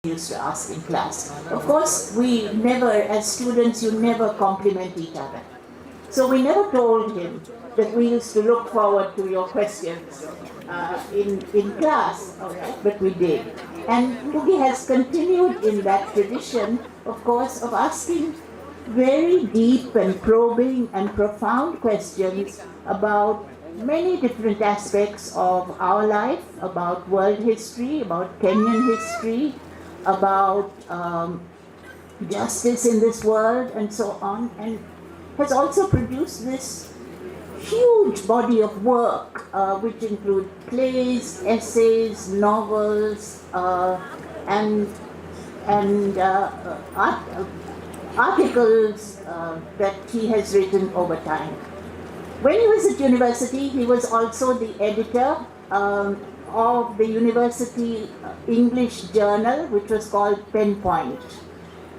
used to ask in class. Of course, we never, as students, you never compliment each other. So we never told him that we used to look forward to your questions in class, all right, but we did. And Ngugi has continued in that tradition, of course, of asking very deep and probing and profound questions about many different aspects of our life, about world history, about Kenyan history, about justice in this world, and so on, and has also produced this huge body of work, which include plays, essays, novels, and articles that he has written over time. When he was at university, he was also the editor of the university English journal, which was called Pen Point.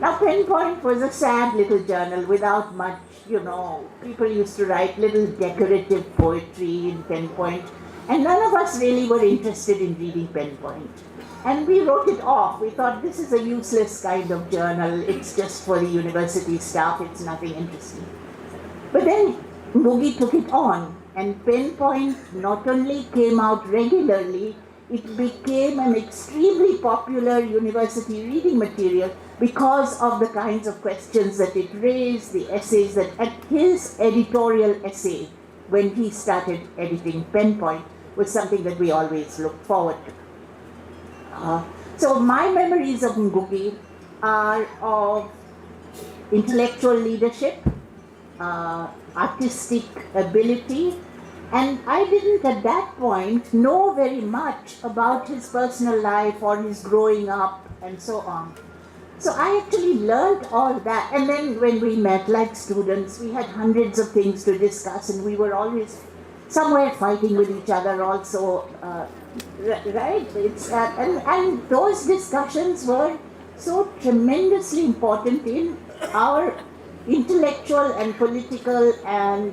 Now, Pen Point was a sad little journal without much, people used to write little decorative poetry in Pen Point, and none of us really were interested in reading Pen Point. And we wrote it off. We thought this is a useless kind of journal, it's just for the university staff, it's nothing interesting. But then Ngugi took it on, and Pen Point not only came out regularly, it became an extremely popular university reading material because of the kinds of questions that it raised, the essays that, and his editorial essay when he started editing Pen Point was something that we always looked forward to. So my memories of Ngugi are of intellectual leadership, artistic ability, and I didn't at that point know very much about his personal life or his growing up and so on. So I actually learned all that, and then when we met like students, we had hundreds of things to discuss, and we were always somewhere fighting with each other also, right? And those discussions were so tremendously important in our intellectual and political and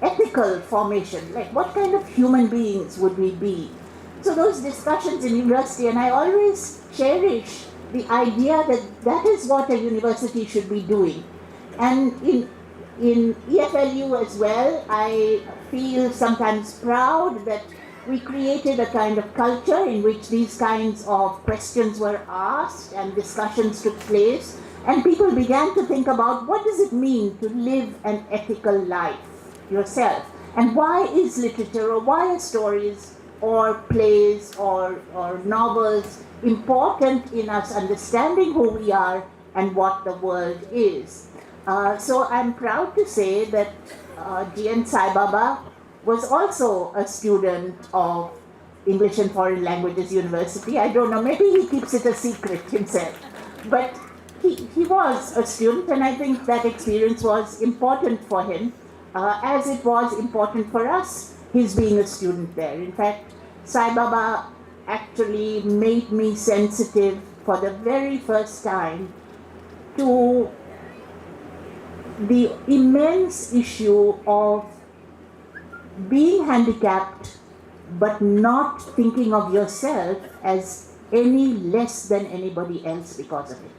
ethical formation. Like, what kind of human beings would we be? So those discussions in university, and I always cherish the idea that that is what a university should be doing. And in EFLU as well, I feel sometimes proud that we created a kind of culture in which these kinds of questions were asked and discussions took place, and people began to think about what does it mean to live an ethical life yourself, and why is literature, or why are stories or plays or novels important in us understanding who we are and what the world is. So I'm proud to say that G.N. Sai Baba was also a student of English and Foreign Languages University. I don't know, maybe he keeps it a secret himself. But he was a student, and I think that experience was important for him, as it was important for us, his being a student there. In fact, Sai Baba actually made me sensitive for the very first time to the immense issue of being handicapped but not thinking of yourself as any less than anybody else because of it.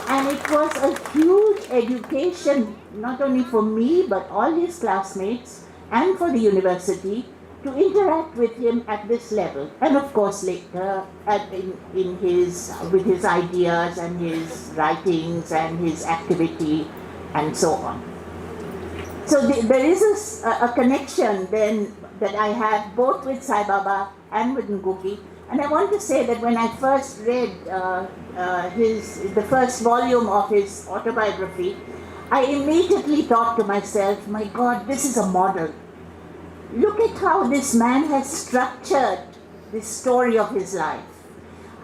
And it was a huge education, not only for me but all his classmates and for the university, to interact with him at this level. And of course later with his ideas and his writings and his activity and so on. So there is a connection then that I have both with Sai Baba and with Ngugi. And I want to say that when I first read the first volume of his autobiography, I immediately thought to myself, my God, this is a model. Look at how this man has structured the story of his life.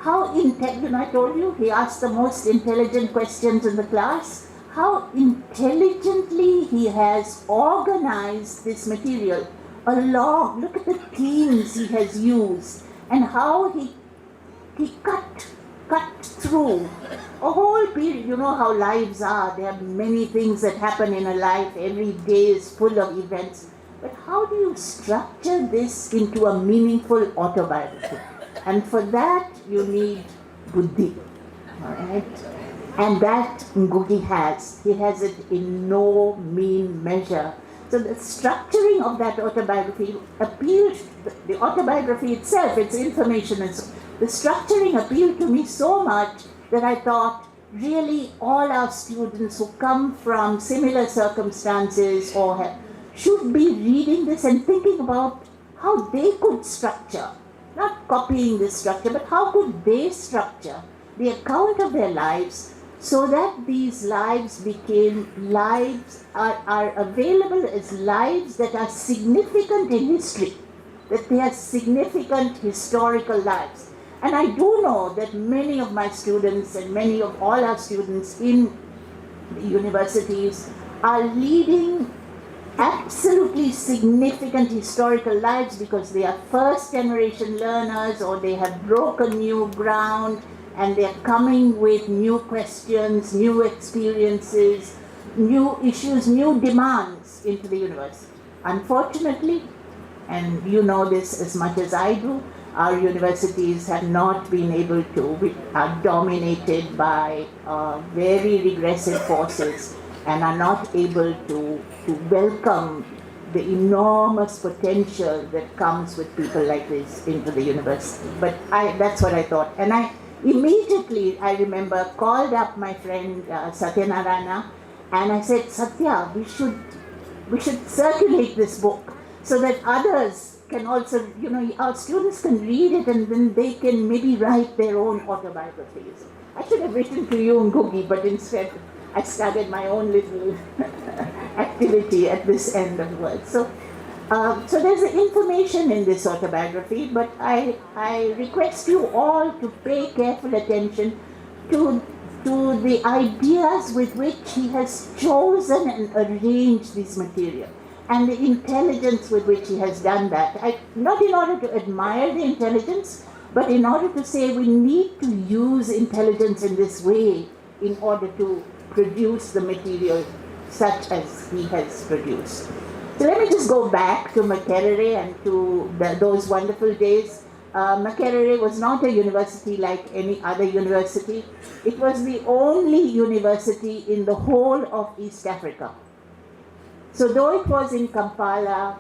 How I told you, he asked the most intelligent questions in the class. How intelligently he has organized this material along. Look at the themes he has used and how he cut through a whole period. You know how lives are. There are many things that happen in a life. Every day is full of events. But how do you structure this into a meaningful autobiography? And for that, you need buddhi. All right? And that Ngugi has. He has it in no mean measure. So the structuring of that autobiography appealed, the autobiography itself, its information, and so, the structuring appealed to me so much that I thought, really all our students who come from similar circumstances or should be reading this and thinking about how they could structure, not copying this structure, but how could they structure the account of their lives so that these lives became lives, are available as lives that are significant in history, that they are significant historical lives. And I do know that many of my students and many of all our students in the universities are leading absolutely significant historical lives because they are first generation learners or they have broken new ground and they're coming with new questions, new experiences, new issues, new demands into the university. Unfortunately, and you know this as much as I do, our universities have not been able to, we are dominated by very regressive forces and are not able to welcome the enormous potential that comes with people like this into the university. But that's what I thought. And I immediately, I remember, called up my friend Satyanarayana and I said, Satya, we should circulate this book so that others can also, our students can read it and then they can maybe write their own autobiographies. I should have written to you, Ngugi, but instead I started my own little activity at this end of the world. So there's information in this autobiography, but I request you all to pay careful attention to the ideas with which he has chosen and arranged this material, and the intelligence with which he has done that. Not in order to admire the intelligence, but in order to say we need to use intelligence in this way in order to produce the material such as he has produced. So let me just go back to Makerere and to those wonderful days. Makerere was not a university like any other university. It was the only university in the whole of East Africa. So though it was in Kampala,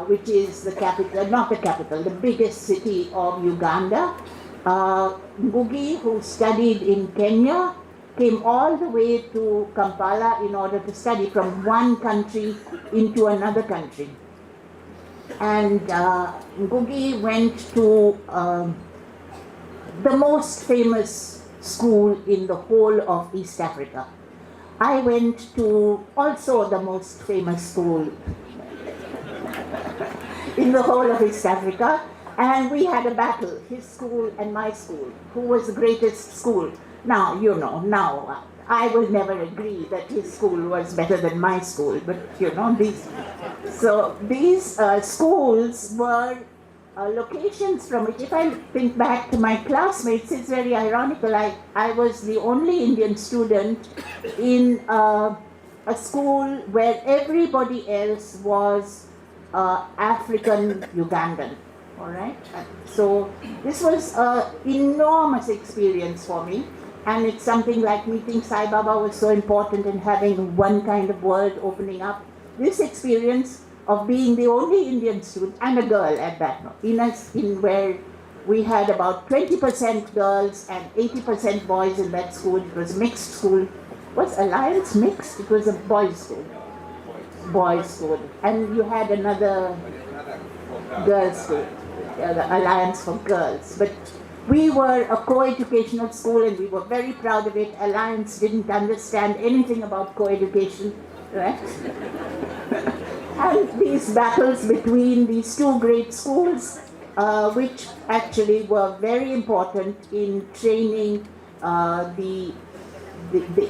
which is the capital, not the capital, the biggest city of Uganda, Ngugi, who studied in Kenya, came all the way to Kampala in order to study from one country into another country. And Ngugi went to the most famous school in the whole of East Africa. I went to also the most famous school in the whole of East Africa, and we had a battle, his school and my school, who was the greatest school. Now, I will never agree that his school was better than my school, but these schools were locations from which, if I think back to my classmates, it's very ironical. I was the only Indian student in a school where everybody else was African Ugandan. All right. So this was an enormous experience for me. And it's something like meeting Sai Baba was so important in having one kind of world opening up. This experience of being the only Indian student, and a girl at that, in where we had about 20% girls and 80% boys in that school. It was a mixed school. Was Alliance mixed? It was a boys' school. Boys' school. And you had another girls' school, the Alliance for Girls. But we were a co-educational school and we were very proud of it. Alliance didn't understand anything about co-education, right? And these battles between these two great schools, which actually were very important in training the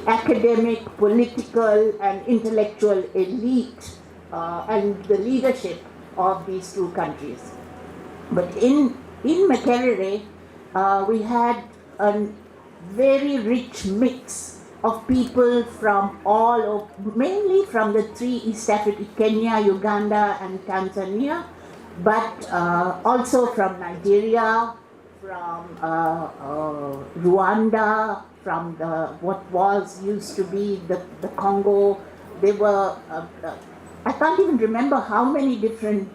academic, political, and intellectual elite and the leadership of these two countries. But in Makerere, we had a very rich mix of people from mainly from the three East Africa, Kenya, Uganda, and Tanzania, but also from Nigeria, from Rwanda, from what used to be the Congo. They were, I can't even remember how many different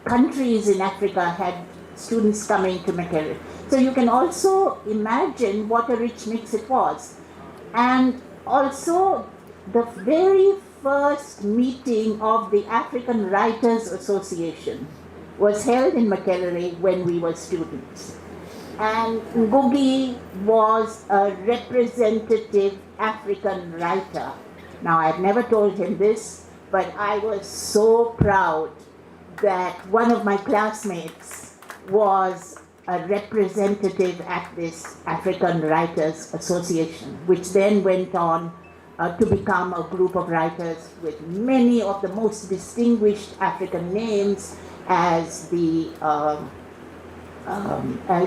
countries in Africa had students coming to Makerere. So you can also imagine what a rich mix it was. And also the very first meeting of the African Writers Association was held in Makerere when we were students. And Ngugi was a representative African writer. Now, I've never told him this, but I was so proud that one of my classmates was a representative at this African Writers Association, which then went on to become a group of writers with many of the most distinguished African names as the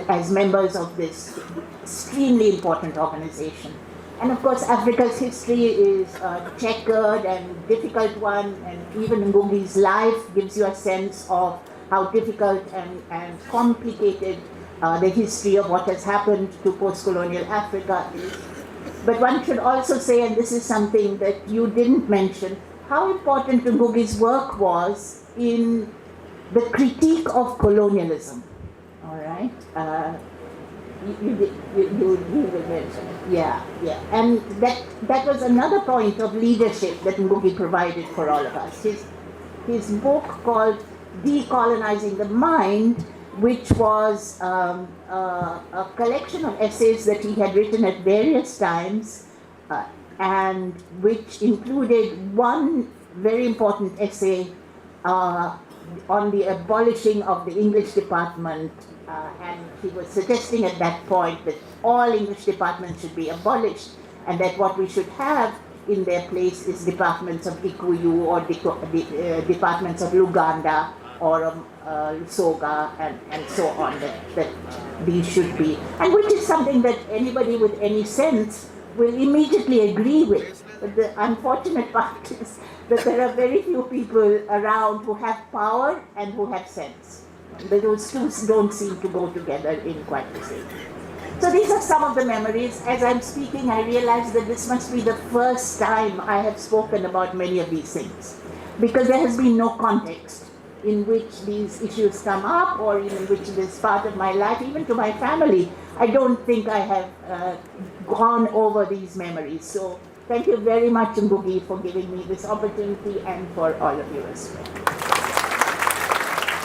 as members of this extremely important organization. And of course, Africa's history is a checkered and difficult one, and even Ngugi's life gives you a sense of how difficult and complicated the history of what has happened to post-colonial Africa is. But one should also say, and this is something that you didn't mention, how important Ngugi's work was in the critique of colonialism. All right? You will mention it. Yeah. And that was another point of leadership that Ngugi provided for all of us. His book called Decolonizing the Mind, which was a collection of essays that he had written at various times, and which included one very important essay on the abolishing of the English department, and he was suggesting at that point that all English departments should be abolished, and that what we should have in their place is departments of Kikuyu or departments of Luganda or Lusoga and so on, that these should be, and which is something that anybody with any sense will immediately agree with. But the unfortunate part is that there are very few people around who have power and who have sense. Those two don't seem to go together in quite the same. So these are some of the memories. As I'm speaking, I realize that this must be the first time I have spoken about many of these things, because there has been no context in which these issues come up, or in which this part of my life, even to my family, I don't think I have gone over these memories. So thank you very much, Ngugi, for giving me this opportunity, and for all of you as well.